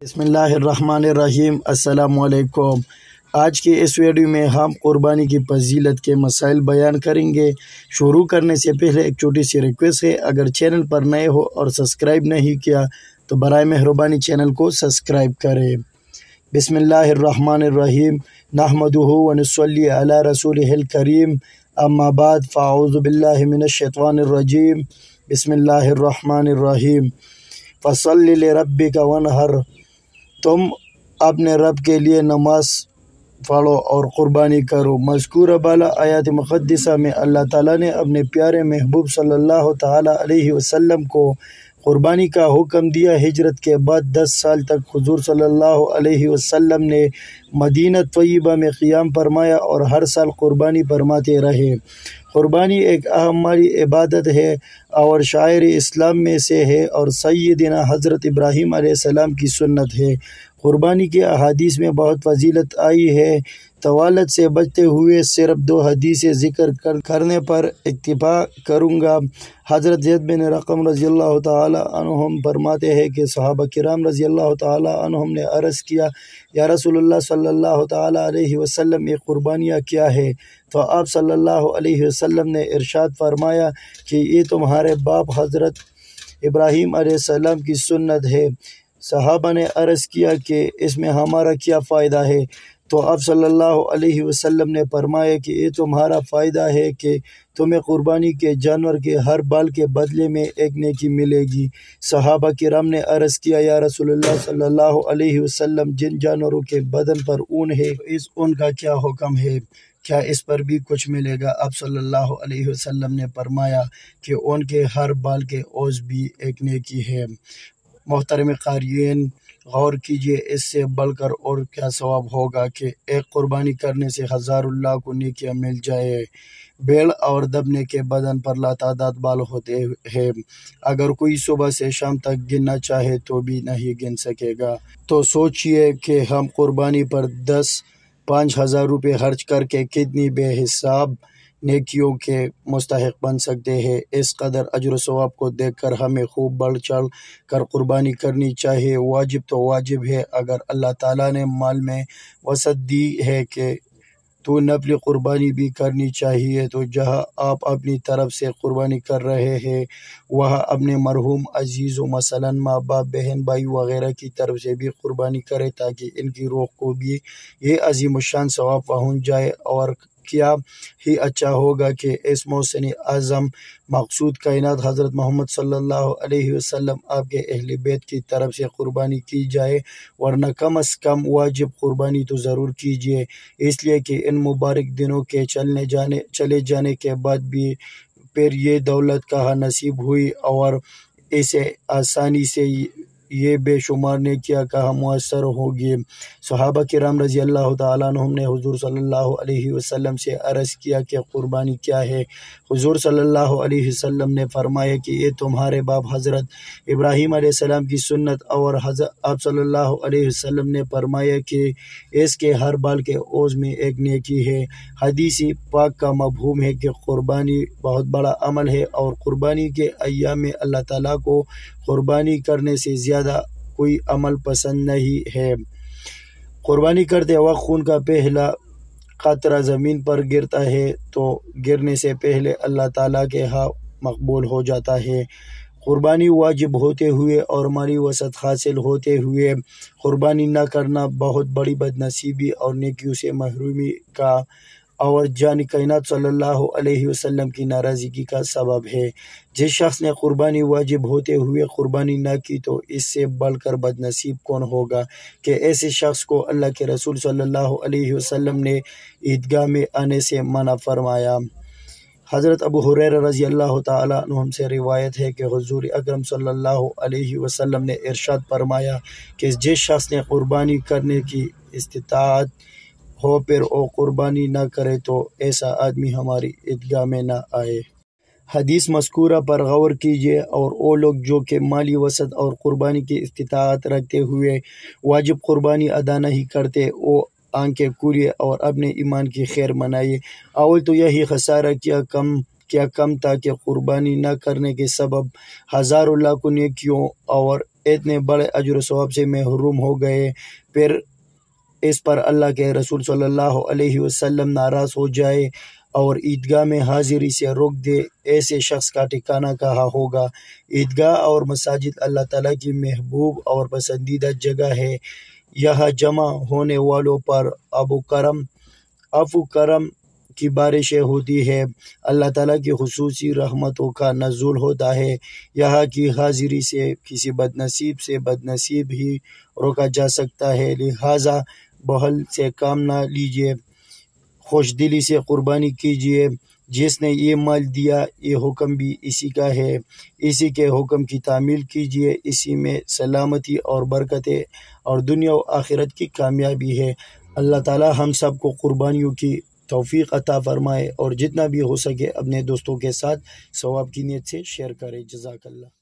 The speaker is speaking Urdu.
بسم اللہ الرحمن الرحیم۔ السلام علیکم۔ آج کے اس ویڈیو میں ہم قربانی کی فضیلت کے مسائل بیان کریں گے۔ شروع کرنے سے پہلے ایک چھوٹی سی ریکویسٹ ہے، اگر چینل پر نئے ہو اور سبسکرائب نہیں کیا تو برائے مہربانی چینل کو سبسکرائب کریں۔ بسم اللہ الرحمن الرحیم۔ نحمدہ ونصلی علی رسولہ الکریم، اما بعد فاعوذ باللہ من الشیطان الرجیم۔ بسم اللہ الرحمن الرحیم۔ فصلی لربک وانحر، تم اپنے رب کے لیے نماز پڑھو اور قربانی کرو۔ مذکورہ بالا آیات مقدسہ میں اللہ تعالیٰ نے اپنے پیارے محبوب صلی اللہ تعالیٰ علیہ وسلم کو قربانی کا حکم دیا۔ ہجرت کے بعد 10 سال تک حضور صلی اللہ علیہ وسلم نے مدینہ طیبہ میں قیام فرمایا اور ہر سال قربانی فرماتے رہے۔ قربانی ایک اہم مالی عبادت ہے اور شعائر اسلام میں سے ہے اور سیدنا حضرت ابراہیم علیہ السلام کی سنت ہے۔ قربانی کے احادیث میں بہت فضیلت آئی ہے۔ طوالت سے بچتے ہوئے صرف 2 حدیثیں ذکر کرنے پر اکتفا کروں گا۔ حضرت زید بن رقم رضی اللہ تعالی عنہم فرماتے ہیں کہ صحابہ کرام رضی اللہ تعالی عنہم نے عرض کیا، یا رسول اللہ صلی اللہ تعالی علیہ وسلم، یہ قربانیاں کیا ہے؟ تو آپ صلی اللہ علیہ وسلم نے ارشاد فرمایا کہ یہ تمہارے باپ حضرت ابراہیم علیہ السلام کی سنت ہے۔ صحابہ نے عرض کیا کہ اس میں ہمارا کیا فائدہ ہے؟ تو آپ صلی اللہ علیہ وسلم نے فرمایا کہ یہ تمہارا فائدہ ہے کہ تمہیں قربانی کے جانور کے ہر بال کے بدلے میں ایک نیکی ملے گی۔ صحابہ کرام نے عرض کیا، یا رسول اللہ صلی اللہ علیہ وسلم، جن جانوروں کے بدن پر اون ہے اس اون کا کیا حکم ہے؟ کیا اس پر بھی کچھ ملے گا؟ آپ صلی اللہ علیہ وسلم نے فرمایا کہ اون کے ہر بال کے عوض بھی ایک نیکی ہے۔ محترم قارئین، غور کیجئے، اس سے بڑھ کر اور کیا ثواب ہوگا کہ ایک قربانی کرنے سے 1000 اللہ کو نیکیاں مل جائے۔ بیل اور دبنے کے بدن پر لاتعداد بال ہوتے ہیں، اگر کوئی صبح سے شام تک گننا چاہے تو بھی نہیں گن سکے گا۔ تو سوچئے کہ ہم قربانی پر 5,000 روپے خرچ کر کے کتنی بے حساب نیکیوں کے مستحق بن سکتے ہیں۔ اس قدر اجر و ثواب کو دیکھ کر ہمیں خوب بڑھ چڑھ کر قربانی کرنی چاہیے۔ واجب تو واجب ہے، اگر اللہ تعالیٰ نے مال میں وسعت دی ہے کہ تو نفلی قربانی بھی کرنی چاہیے، تو جہاں آپ اپنی طرف سے قربانی کر رہے ہیں وہاں اپنے مرحوم عزیزوں مثلاً ماں باپ، بہن بھائی وغیرہ کی طرف سے بھی قربانی کریں تاکہ ان کی روح کو بھی یہ عظیم الشان ثواب پہنچ جائے۔ اور کیا ہی اچھا ہوگا کہ اس محسن اعظم مقصود کائنات حضرت محمد صلی اللہ علیہ وسلم آپ کے اہل بیت کی طرف سے قربانی کی جائے، ورنہ کم از کم واجب قربانی تو ضرور کیجیے، اس لیے کہ ان مبارک دنوں کے چلے جانے کے بعد بھی پھر یہ دولت کہاں نصیب ہوئی اور اسے آسانی سے یہ بے شمار نیکیاں کہاں میسر ہوگی۔ صحابہ کرام رضی اللہ تعالیٰ عنہم نے حضور صلی اللہ علیہ وسلم سے عرض کیا کہ قربانی کیا ہے؟ حضور صلی اللہ علیہ وسلم نے فرمایا کہ یہ تمہارے باپ حضرت ابراہیم علیہ السلام کی سنت، اور آپ صلی اللہ علیہ وسلم نے فرمایا کہ اس کے ہر بال کے عوض میں ایک نیکی ہے۔ حدیث پاک کا مفہوم ہے کہ قربانی بہت بڑا عمل ہے اور قربانی کے ایام میں اللہ تعالیٰ کو قربانی کرنے سے زیادہ کوئی عمل پسند نہیں ہے۔ قربانی کرتے وقت خون کا پہلا قطرہ زمین پر گرتا ہے تو گرنے سے پہلے اللہ تعالیٰ کے ہاں مقبول ہو جاتا ہے۔ قربانی واجب ہوتے ہوئے اور مالی وسعت حاصل ہوتے ہوئے قربانی نہ کرنا بہت بڑی بدنصیبی اور نیکیوں سے محرومی کا اور جان کائنات صلی اللہ علیہ وسلم کی ناراضگی کا سبب ہے۔ جس شخص نے قربانی واجب ہوتے ہوئے قربانی نہ کی تو اس سے بڑھ کر بدنصیب کون ہوگا کہ ایسے شخص کو اللہ کے رسول صلی اللہ علیہ وسلم نے عیدگاہ میں آنے سے منع فرمایا۔ حضرت ابو ہریرہ رضی اللہ تعالیٰ عنہ سے روایت ہے کہ حضور اکرم صلی اللہ علیہ وسلم نے ارشاد فرمایا کہ جس شخص نے قربانی کرنے کی استطاعت ہو پھر وہ قربانی نہ کرے تو ایسا آدمی ہماری عیدگاہ میں نہ آئے۔ حدیث مذکورہ پر غور کیجیے، اور وہ لوگ جو کہ مالی وسعت اور قربانی کی استطاعت رکھتے ہوئے واجب قربانی ادا نہیں کرتے، وہ آنکھیں کھولئے اور اپنے ایمان کی خیر منائیے۔ اول تو یہی خسارہ کیا کم تھا کہ قربانی نہ کرنے کے سبب 1000 لاکھ نیکیوں اور اتنے بڑے اجر و ثواب سے محروم ہو گئے، پھر اس پر اللہ کے رسول صلی اللہ علیہ وسلم ناراض ہو جائے اور عیدگاہ میں حاضری سے روک دے، ایسے شخص کا ٹھکانہ کہاں ہوگا۔ عیدگاہ اور مساجد اللہ تعالیٰ کی محبوب اور پسندیدہ جگہ ہے۔ یہاں جمع ہونے والوں پر عفو کرم کی بارشیں ہوتی ہے، اللہ تعالیٰ کی خصوصی رحمتوں کا نزول ہوتا ہے۔ یہاں کی حاضری سے کسی بد نصیب سے بد نصیب ہی روکا جا سکتا ہے، لہٰذا بخل سے کام نہ لیجیے، خوش دلی سے قربانی کیجیے۔ جس نے یہ مال دیا، یہ حکم بھی اسی کا ہے، اسی کے حکم کی تعمیل کیجیے، اسی میں سلامتی اور برکتیں اور دنیا و آخرت کی کامیابی ہے۔ اللہ تعالیٰ ہم سب کو قربانیوں کی توفیق عطا فرمائے، اور جتنا بھی ہو سکے اپنے دوستوں کے ساتھ ثواب کی نیت سے شیئر کرے۔ جزاک اللہ۔